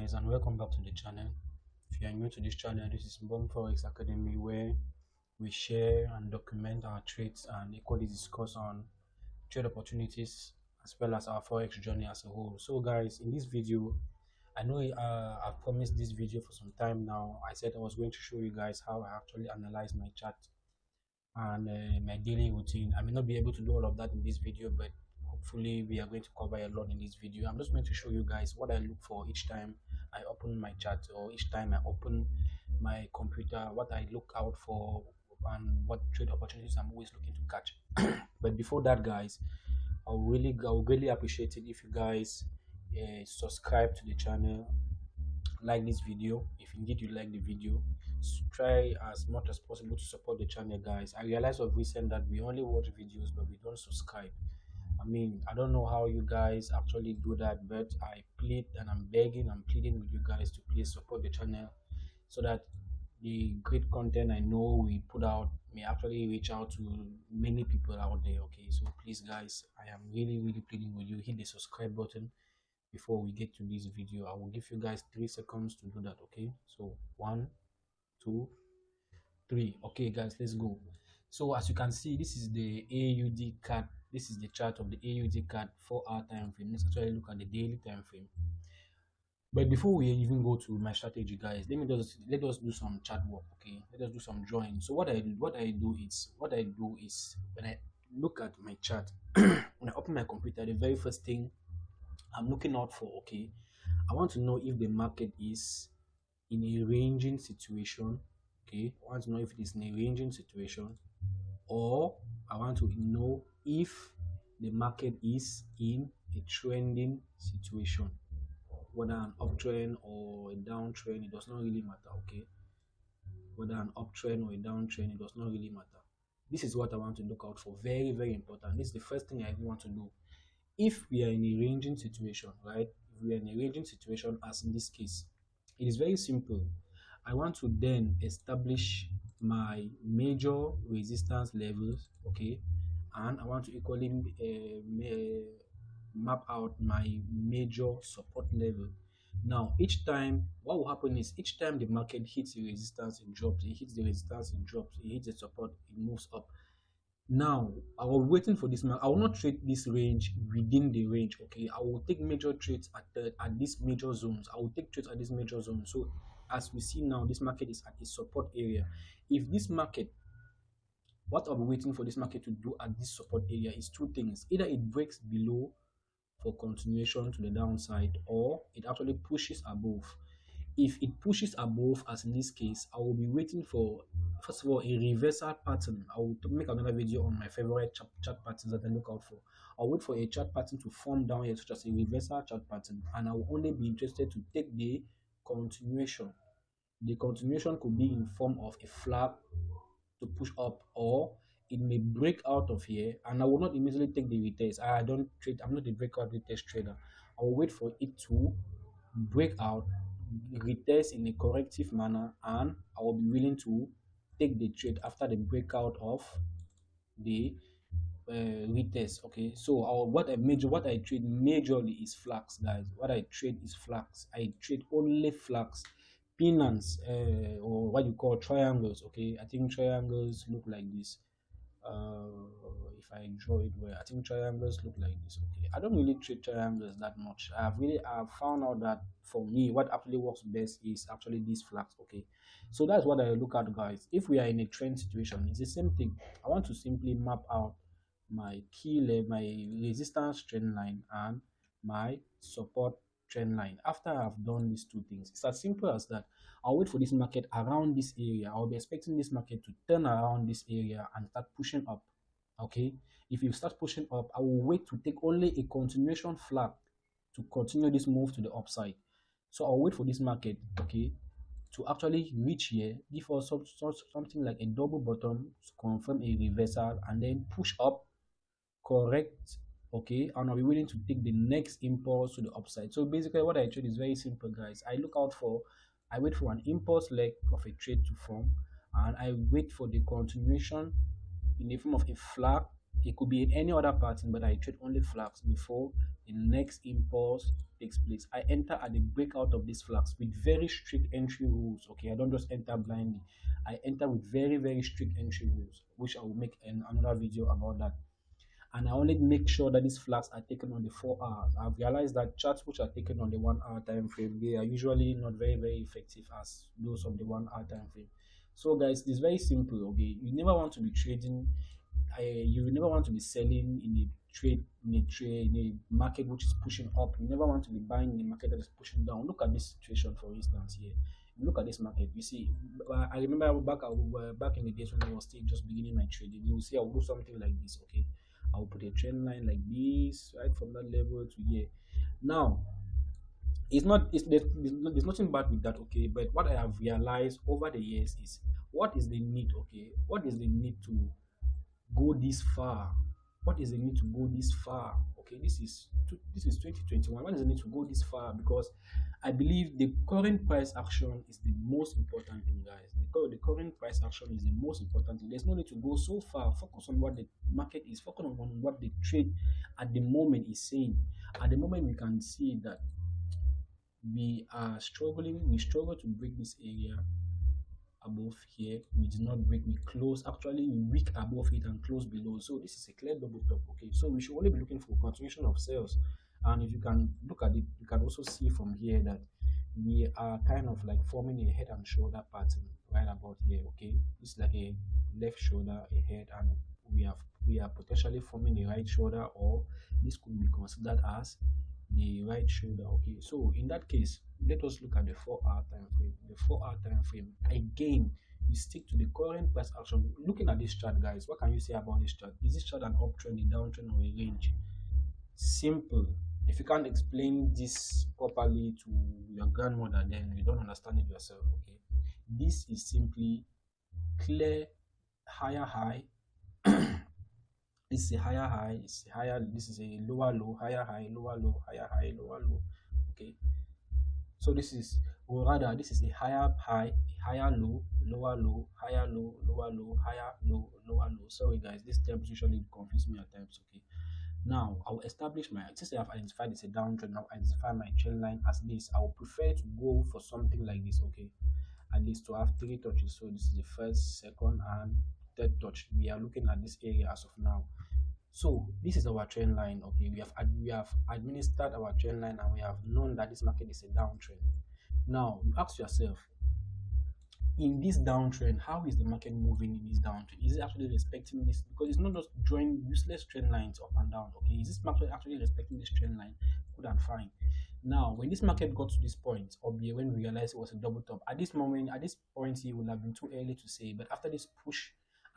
guys, and welcome back to the channel. If you are new to this channel, this is Forex Academy, where we share and document our trades and equally discuss on trade opportunities as well as our forex journey as a whole. So guys, in this video, I know I've promised this video for some time now. I said I was going to show you guys how I actually analyze my chart and my daily routine. I may not be able to do all of that in this video, but hopefully we are going to cover a lot in this video. I'm just going to show you guys what I look for each time I open my chart, or each time I open my computer, what I look out for and what trade opportunities I'm always looking to catch. But before that, guys, I would really appreciate it if you guys subscribe to the channel, like this video. If indeed you like the video, try as much as possible to support the channel, guys. I realized of recent that we only watch videos but we don't subscribe. I mean, I don't know how you guys actually do that, but I plead and I'm begging, I'm pleading with you guys to please support the channel so that the great content I know we put out may actually reach out to many people out there. Okay, so please guys, I am really pleading with you, hit the subscribe button before we get to this video. I will give you guys 3 seconds to do that. Okay, so 1, 2, 3. Okay guys, let's go. So as you can see, this is the AUD card. This is the chart of the AUD card 4-hour time frame. Let's actually look at the daily time frame. But before we even go to my strategy, guys, let us do some chart work. Okay, let us do some drawing. So what I do is when I look at my chart, when I open my computer, the very first thing I'm looking out for, okay, I want to know if the market is in a ranging situation. Okay, I want to know if it is in a ranging situation, or I want to know if the market is in a trending situation, whether an uptrend or a downtrend, it does not really matter. Okay, whether an uptrend or a downtrend, it does not really matter. This is what I want to look out for. Very important. This is the first thing I want to do. If we are in a ranging situation, right? If we are in a ranging situation, as in this case, it is very simple. I want to then establish my major resistance levels, okay, and I want to equally map out my major support level. Now each time, what will happen is each time the market hits a resistance, it drops. It hits the resistance, it drops. It hits the support, it moves up. Now I was waiting for this. I will not trade this range within the range. Okay, I will take major trades at these major zones. I will take trades at this major zone. So as we see now, this market is at a support area. If this market, what I'll be waiting for this market to do at this support area is two things: either it breaks below for continuation to the downside, or it actually pushes above. If it pushes above, as in this case, I will be waiting for, first of all, a reversal pattern. I will make another video on my favorite chart patterns that I look out for. I'll wait for a chart pattern to form down here, such as a reversal chart pattern, and I will only be interested to take the continuation. The continuation could be in form of a flag to push up, or it may break out of here, and I will not immediately take the retest. I don't trade. I'm not a breakout retest trader. I will wait for it to break out, retest in a corrective manner, and I will be willing to take the trade after the breakout of the retest. Okay, so what I trade majorly is flags, guys. What I trade is flags. I trade only flags, pennants, or what you call triangles. Okay, I think triangles look like this. If I draw it well, I think triangles look like this. Okay, I don't really trade triangles that much. I've found out that for me, what actually works best is actually these flags. Okay, so that's what I look at, guys. If we are in a trend situation, it's the same thing. I want to simply map out my key level, my resistance trend line, and my support trend line. After I've done these two things, it's as simple as that. I'll wait for this market around this area. I'll be expecting this market to turn around this area and start pushing up. Okay, if you start pushing up, I will wait to take only a continuation flag to continue this move to the upside. So I'll wait for this market, okay, to actually reach here, give us something like a double bottom to confirm a reversal, and then push up, correct, okay, and I'll be willing to take the next impulse to the upside. So basically what I trade is very simple, guys. I wait for an impulse leg of a trade to form, and I wait for the continuation in the form of a flag. It could be any other pattern, but I trade only flags before the next impulse takes place. I enter at the breakout of these flags with very strict entry rules. Okay, I don't just enter blindly. I enter with very, very strict entry rules, which I will make another video about that. And I only make sure that these flags are taken on the 4 hours. I've realized that charts which are taken on the 1 hour time frame, they are usually not very, very effective as those of the 1 hour time frame. So guys, it's very simple. Okay, you never want to be trading, you never want to be selling in a trade in a market which is pushing up. You never want to be buying in a market that is pushing down. Look at this situation, for instance. Here, you look at this market. You see, I remember back in the days when I was still just beginning my trading. You will see I will do something like this. Okay, I will put a trend line like this, right from that level to here. Now, it's not it's there's nothing bad with that, okay, but what I have realized over the years is, what is the need, okay, what is the need to go this far? What is the need to go this far? Okay, this is 2021. What is the need to go this far? Because I believe the current price action is the most important thing, guys. The current price action is the most important thing. There's no need to go so far. Focus on what the market is. Focus on what the trade at the moment is saying. At the moment, we can see that we are struggling. We struggle to break this area above here. We did not break, we close, actually we weak above it and close below. So this is a clear double top. Okay, so we should only be looking for continuation of sales. And if you can look at it, you can also see from here that we are kind of like forming a head and shoulder pattern right about here. Okay, it's like a left shoulder, a head, and we are potentially forming a right shoulder, or this could be considered as the right shoulder. Okay, so in that case, let us look at the 4 hour time frame. The 4 hour time frame, again, you stick to the current price action. Looking at this chart, guys, what can you say about this chart? Is this chart an uptrend, a downtrend, or a range? Simple. If you can't explain this properly to your grandmother, then you don't understand it yourself. Okay, this is simply clear higher high. This is a higher high, it's a higher, this is a lower low, higher high, lower low, higher high, lower low. Okay, so this is, or rather, this is a higher high, higher low, lower low, higher low, lower low, higher low, lower low. Sorry guys, these terms usually confuse me at times. Okay, now I will establish my, since I have identified it's a downtrend, now identify my trend line as this. I will prefer to go for something like this. Okay, at least to have 3 touches. So this is the first, second, and third touch. We are looking at this area as of now. So this is our trend line. Okay, we have administered our trend line, and we have known that this market is a downtrend. Now you ask yourself, in this downtrend, how is the market moving in this downtrend? Is it actually respecting this? Because it's not just drawing useless trend lines up and down. Okay, is this market actually respecting this trend line? Good and fine. Now, when this market got to this point, or when we realized it was a double top, at this moment, at this point, it would have been too early to say. But after this push,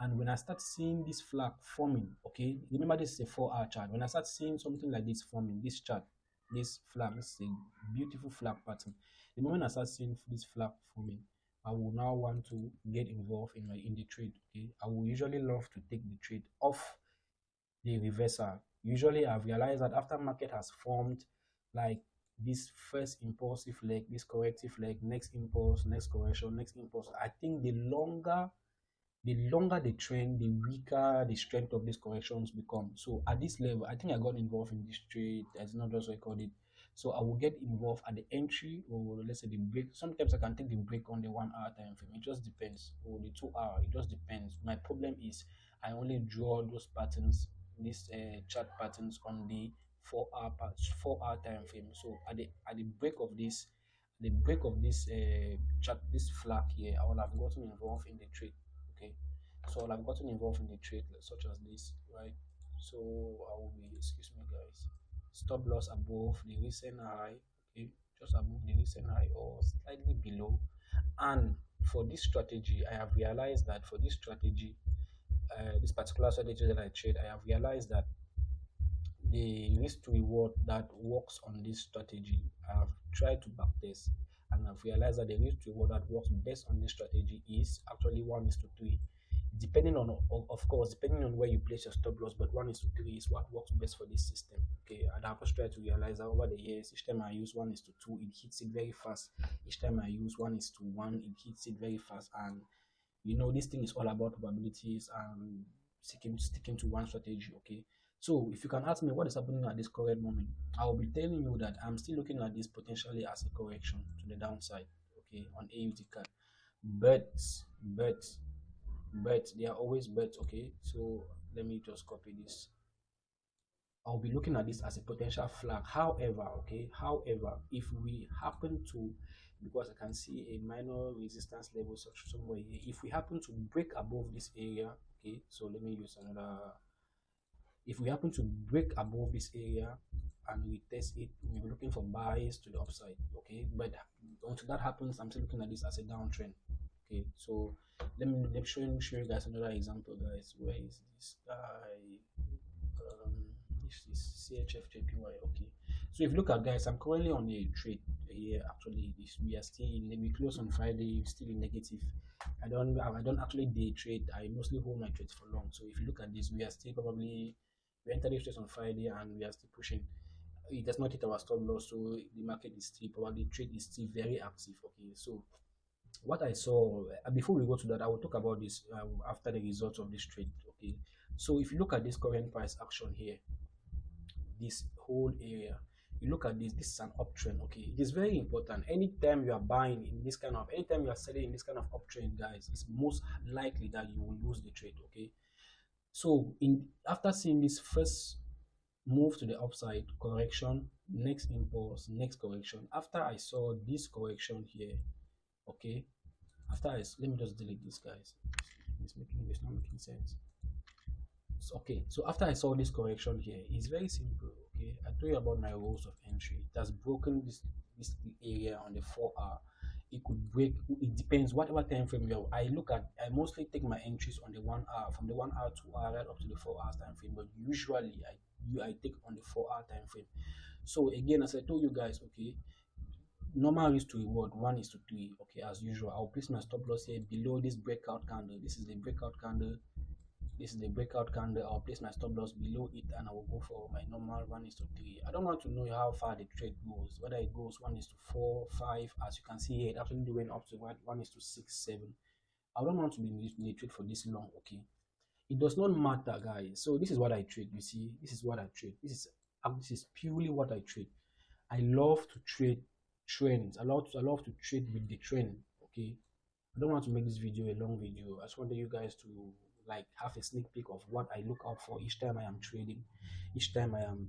and when I start seeing this flag forming, okay, remember this is a 4 hour chart. When I start seeing something like this forming, this chart, this flag, this is a beautiful flag pattern. The moment I start seeing this flag forming, I will now want to get involved in the trade. Okay, I will usually love to take the trade off the reversal. Usually I've realized that after market has formed like this first impulsive leg, this corrective leg, next impulse, next correction, next impulse, I think the longer the trend, the weaker the strength of these corrections become. So at this level, I think I got involved in this trade. That's not just record it. So I will get involved at the entry, or let's say the break. Sometimes I can take the break on the 1 hour time frame. It just depends. Or the 2 hour. It just depends. My problem is I only draw those patterns, these chart patterns on the 4 hour time frame. So at the break of this chart, this flag here, I will have gotten involved in the trade. Okay, so I've gotten involved in the trade such as this, right? So I will be, excuse me guys, stop loss above the recent high. Okay, just above the recent high or slightly below. And for this strategy, I have realized that for this strategy, this particular strategy that I trade, I have realized that the risk to reward that works on this strategy, I've tried to backtest, and I've realized that the risk to reward that works best on this strategy is actually 1:3, depending on, of course, depending on where you place your stop loss, but 1:3 is what works best for this system. Okay, and I've just tried to realize that over the years, each time I use 1:2, it hits it very fast. Each time I use 1:1, it hits it very fast. And this thing is all about probabilities and sticking to one strategy. Okay, So if you can ask me what is happening at this current moment, I will be telling you that I'm still looking at this potentially as a correction to the downside, okay, on AUD card. But, but, but they are always bet, okay. So let me just copy this. I'll be looking at this as a potential flag. However, okay, however, if we happen to, because I can see a minor resistance level such somewhere here, if we happen to break above this area, okay, so let me use another. If we happen to break above this area and we test it, we'll be looking for buys to the upside, okay. But until that happens, I'm still looking at this as a downtrend, okay. So let me show you guys another example, guys. Where is this guy? um, this is CHFJPY. Okay, so if you look at, guys, I'm currently on a trade here. Actually, this we are still in, we close on Friday, still in negative. I don't actually day trade. I mostly hold my trades for long. So if you look at this, we are still probably, we entered this trade on Friday and we are still pushing. It does not hit our stop loss, so the market is still, probably trade is still very active. Okay, so what I saw, before we go to that, I will talk about this after the results of this trade. Okay, so if you look at this current price action here, this whole area, you look at this is an uptrend. Okay, it is very important. Anytime you are buying in this kind of, anytime you are selling in this kind of uptrend, guys, it's most likely that you will lose the trade. Okay, so in after seeing this first move to the upside, correction, next impulse, next correction, after I saw this correction here, okay, let me just delete this, guys. It's not making sense. So, okay, so after I saw this correction here, it's very simple. Okay, I told you about my rules of entry. It has broken this area on the 4 hour. It could break. It depends whatever time frame you are. I mostly take my entries on the 1 hour, from the 1 hour, 2 hour, right up to the 4 hours time frame. But usually I take on the 4 hour time frame. So again, as I told you guys, okay, normal risk to reward 1:3. Okay, as usual, I'll place my stop loss here below this breakout candle. This is the breakout candle. This is the breakout candle. I'll place my stop loss below it and I will go for my normal 1:3. I don't want to know how far the trade goes, whether it goes 1:4, 5. As you can see here, it actually went up to 1:6, 7. I don't want to be in the trade for this long. Okay, it does not matter, guys. So this is what I trade. You see, this is what I trade. This is purely what I trade. I love to trade trends. I love to trade with the trend. Okay, I don't want to make this video a long video. I just wanted you guys to like have a sneak peek of what I look out for each time I am trading, each time I am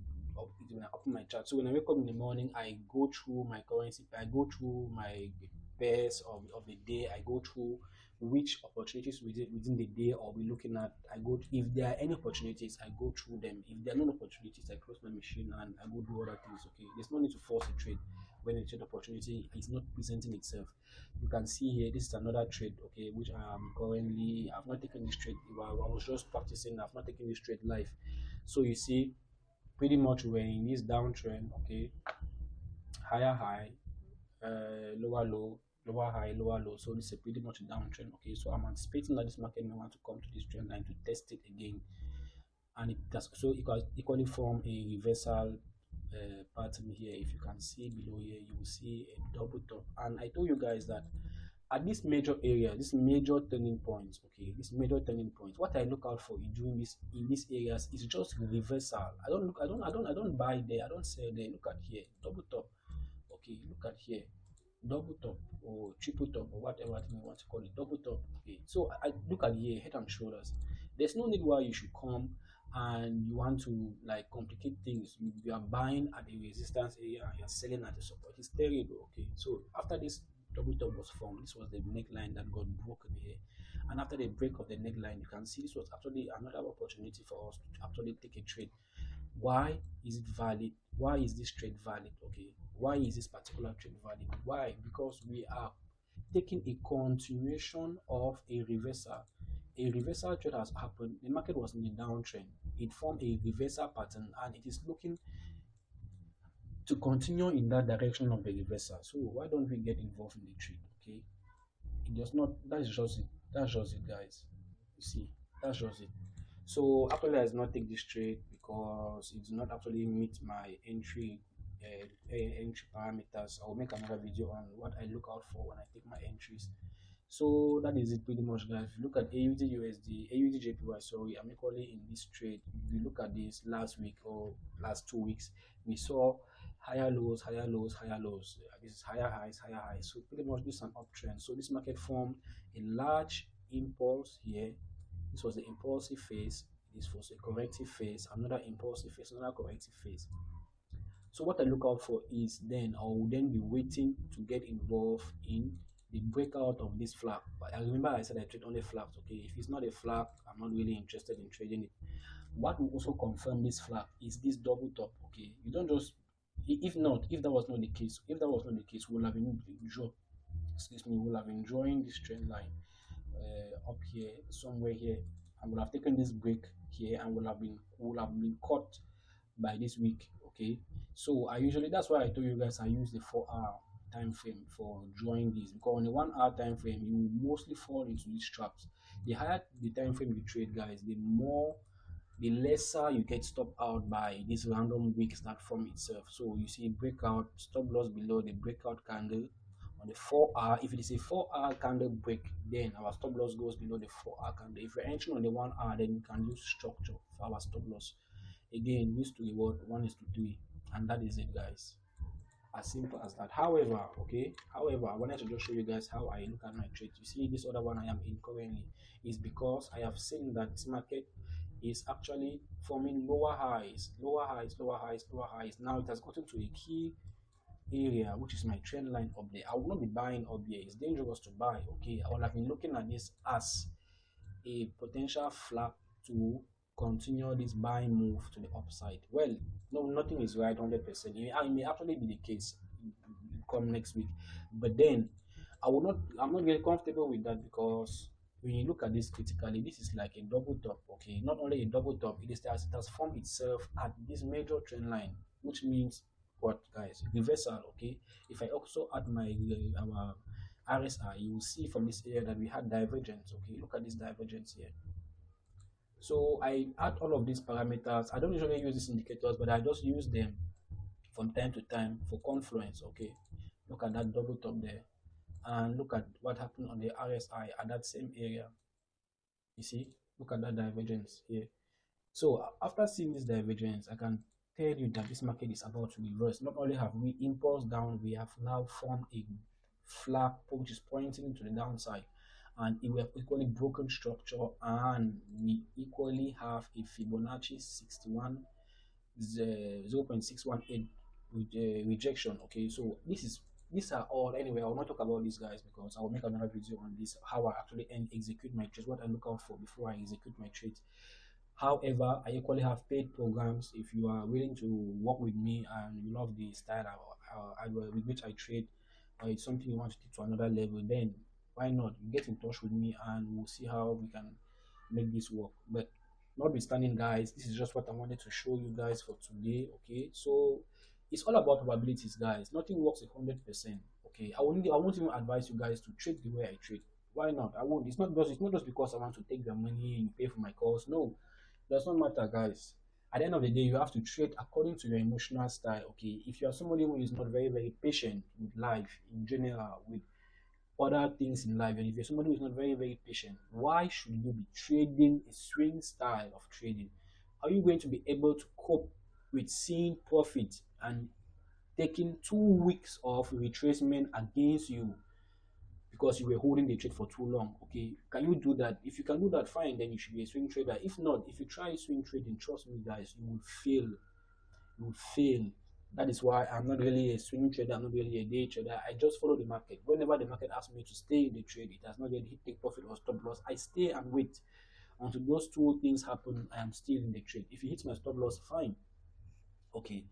when I open my chart. So when I wake up in the morning, I go through my currency, I go through my pairs of the day, I go through which opportunities within the day I'll be looking at. If there are any opportunities, I go through them. If there are no opportunities, I close my machine and I go do other things. Okay, there's no need to force a trade when a trade opportunity is not presenting itself. You can see here, this is another trade, okay, which I've not taken this trade. I was just practicing. I've not taken this trade live. So you see, pretty much we're in this downtrend. Okay, higher high, lower low, lower high, lower low. So this is pretty much a downtrend. Okay, so I'm anticipating that this market may want to come to this trend line to test it again, and it does so equally form a reversal pattern here. If you can see below here, you will see a double top. And I told you guys that at this major area, this major turning point, okay, this major turning point, what I look out for in doing this in these areas is just reversal. I don't buy there, I don't sell there. Look at here, double top. Okay, look at here, double top or triple top or whatever you want to call it, double top. Okay, so I look at here, head and shoulders. There's no need why you should come and you want to like complicate things. You are buying at the resistance area and you're selling at the support. It's terrible. Okay, so after this double top was formed, this was the neckline that got broken here, and after the break of the neckline, you can see this was actually another opportunity for us to actually take a trade. Why is it valid? Why is this trade valid? Okay, why is this particular trade valid? Why? Because we are taking a continuation of a reversal. A reversal trade has happened. The market was in a downtrend. It formed a reversal pattern and it is looking to continue in that direction of the reversal. So why don't we get involved in the trade? Okay, it does not. That's just it. That's just it, guys. You see, that's just it. So actually, I did not take this trade because it did not actually meet my entry parameters. I will make another video on what I look out for when I take my entries. So that is it pretty much, guys. If you look at AUD USD, AUD JPY, sorry, I'm equally in this trade. If you look at this last week or last 2 weeks, we saw higher lows, higher lows, higher lows. This is higher highs, higher highs. So pretty much this is an uptrend. So this market formed a large impulse here. This was the impulsive phase. This was a corrective phase, another impulsive phase, another corrective phase. So what I look out for is then I will then be waiting to get involved in the breakout of this flag. But I remember I said I trade only flags. Okay, if it's not a flag, I'm not really interested in trading it. What will also confirm this flag is this double top. Okay, you don't just if not, if that was not the case, if that was not the case, we'll have been excuse me, we'll have been drawing this trend line up here, somewhere here, and we'll have taken this break here, and we'll have been caught by this week. Okay, so I usually, that's why I told you guys I use the 4 hour time frame for drawing this, because on the 1 hour time frame you mostly fall into these traps. The higher the time frame you trade, guys, the lesser you get stopped out by these random wicks that form itself. So you see breakout, stop loss below the breakout candle on the 4 hour. If it is a 4 hour candle break, then our stop loss goes below the 4 hour candle. If you're entering on the 1 hour, then you can use structure for our stop loss. Again, used to reward 1:3, and that is it, guys. As simple as that. However, okay, however, I wanted to just show you guys how I look at my trade. You see this other one I am in currently is because I have seen that this market is actually forming lower highs, lower highs, lower highs, lower highs. Now it has gotten to a key area, which is my trend line up there. I will not be buying up here. It's dangerous to buy. Okay, I will have been looking at this as a potential flag to continue this buying move to the upside. Well, no, nothing is right 100%. It may actually be the case come next week, but then I'm not very comfortable with that, because when you look at this critically, this is like a double top. Okay, not only a double top, it has formed itself at this major trend line, which means what, guys? Reversal. Okay, if I also add my our RSI, you will see from this area that we had divergence. Okay, look at this divergence here. So I add all of these parameters. I don't usually use these indicators, but I just use them from time to time for confluence. Okay, look at that double top there, and look at what happened on the RSI at that same area. You see, look at that divergence here. So after seeing this divergence, I can tell you that this market is about to reverse. Not only have we impulse down, we have now formed a flag which is pointing to the downside, and we have equally broken structure, and we equally have a Fibonacci 61 0.618 rejection. Okay, so these are all, anyway, I will not talk about these guys because I will make another video on this, how I actually execute my trades, what I look out for before I execute my trades. However, I equally have paid programs. If you are willing to work with me and you love the style with which I trade, or it's something you want to take to another level, then why not? You get in touch with me and we'll see how we can make this work. But notwithstanding, guys, this is just what I wanted to show you guys for today. Okay, so it's all about probabilities, guys. Nothing works 100%. Okay, I won't even advise you guys to trade the way I trade. Why not? I won't. It's not just because I want to take your money and you pay for my calls. No, does not matter, guys. At the end of the day, you have to trade according to your emotional style. Okay, if you are somebody who is not very, very patient with life in general, with other things in life, and if you're somebody who is not very, very patient, why should you be trading a swing style of trading? Are you going to be able to cope with seeing profit and taking 2 weeks of retracement against you because you were holding the trade for too long? Okay, can you do that? If you can do that, fine, then you should be a swing trader. If not, if you try swing trading, trust me, guys, you will fail. You will fail. That is why I'm not really a swing trader, I'm not really a day trader. I just follow the market. Whenever the market asks me to stay in the trade, it has not yet hit take profit or stop loss, I stay and wait until those two things happen. I am still in the trade. If it hits my stop loss, fine. Okay,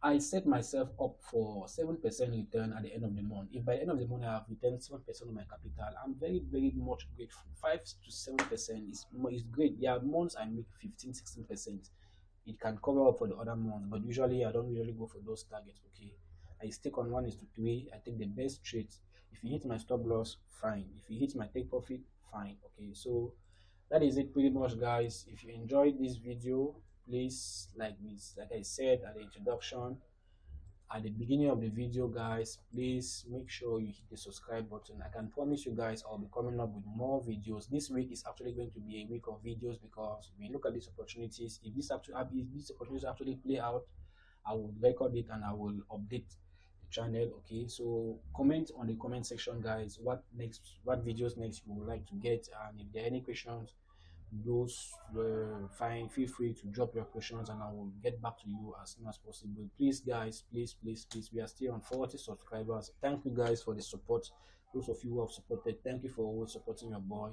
I set myself up for 7% return at the end of the month. If by the end of the month I have returned 7% of my capital, I'm very, very much grateful. 5 to 7% is great. There are months I make 15, 16%. It can cover up for the other months, but usually I don't usually go for those targets. Okay, I stick on 1:3. I take the best trades. If you hit my stop loss, fine. If you hit my take profit, fine. Okay, so that is it pretty much, guys. If you enjoyed this video, please, like I said at the introduction, at the beginning of the video, guys, please make sure you hit the subscribe button. I can promise you guys I'll be coming up with more videos. This week is actually going to be a week of videos because we look at these opportunities. If these opportunities actually play out, I will record it and I will update the channel. Okay, so comment on the comment section, guys, what videos next you would like to get, and if there are any questions, those fine, feel free to drop your questions and I will get back to you as soon as possible. Please, guys, please, we are still on 40 subscribers. Thank you guys for the support. Those of you who have supported, thank you for always supporting your boy.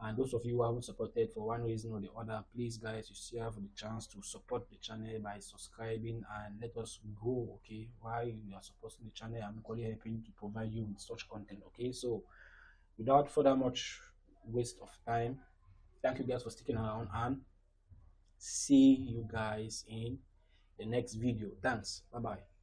And those of you who haven't supported for one reason or the other, please, guys, you still have the chance to support the channel by subscribing and let us grow. Okay, while you are supporting the channel, I'm equally helping to provide you with such content. Okay, so without further much waste of time, thank you guys for sticking around and see you guys in the next video. Thanks. Bye bye.